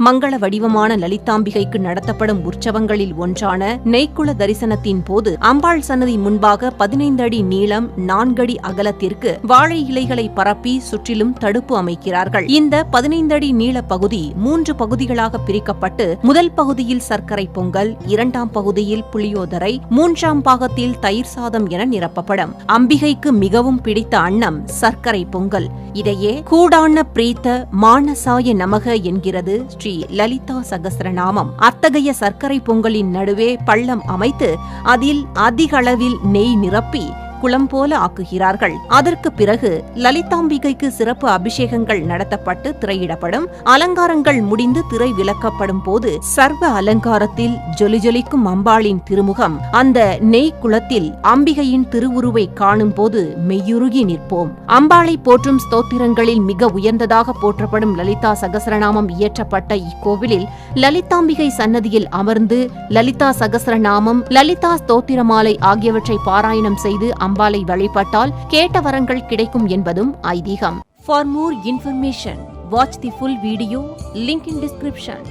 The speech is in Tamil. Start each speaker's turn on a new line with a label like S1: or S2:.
S1: மங்கள வடிவமான லலிதாம்பிகைக்கு நடத்தப்படும் உற்சவங்களில் ஒன்றான நெய்க்குள தரிசனத்தின் போது அம்பாள் சன்னதி முன்பாக 15 அடி நீளம் 4 அடி அகலத்திற்கு வாழை இலைகளை பரப்பி சுற்றிலும் தடுப்பு அமைக்கிறார்கள். இந்த 15 அடி நீள பகுதி 3 பகுதிகளாக பிரிக்கப்பட்டு முதல் பகுதியில் சர்க்கரை பொங்கல், 2ஆம் பகுதியில் புளியோதரை, 3ஆம் பாகத்தில் தயிர் சாதம் என நிரப்பப்படும். அம்பிகைக்கு மிகவும் பிடித்த அன்னம் சர்க்கரை பொங்கல். இதையே கூடான பிரீத்த மானசாய நமக என்கிறது ஸ்ரீ லலிதா சகஸ்ரநாமம். அத்தகைய சர்க்கரை பொங்கலின் நடுவே பள்ளம் அமைத்து அதில் அதிக அளவில் நெய் நிரப்பி குளம் போல ஆக்குகிறார்கள். அதற்கு பிறகு லலிதாம்பிகைக்கு சிறப்பு அபிஷேகங்கள் நடத்தப்பட்டு திரையிடப்படும். அலங்காரங்கள் முடிந்து திரை விலக்கப்படும் போது சர்வ அலங்காரத்தில் ஜொலிஜொலிக்கும் அம்பாளின் திருமுகம் அந்த நெய் குளத்தில் அம்பிகையின் திருவுருவை காணும் போது மெய்யுருகி நிற்போம். அம்பாளை போற்றும் ஸ்தோத்திரங்களில் மிக உயர்ந்ததாக போற்றப்படும் லலிதா சகஸ்ரநாமம் இயற்றப்பட்ட இக்கோவிலில் லலிதாம்பிகை சன்னதியில் அமர்ந்து லலிதா சகஸ்ரநாமம், லலிதா ஸ்தோத்திரமாலை ஆகியவற்றை பாராயணம் செய்து அம்பாளை வழிபட்டால் கேட்ட வரங்கள் கிடைக்கும் என்பதும் ஐதீகம். For more information, watch the full video, link in description.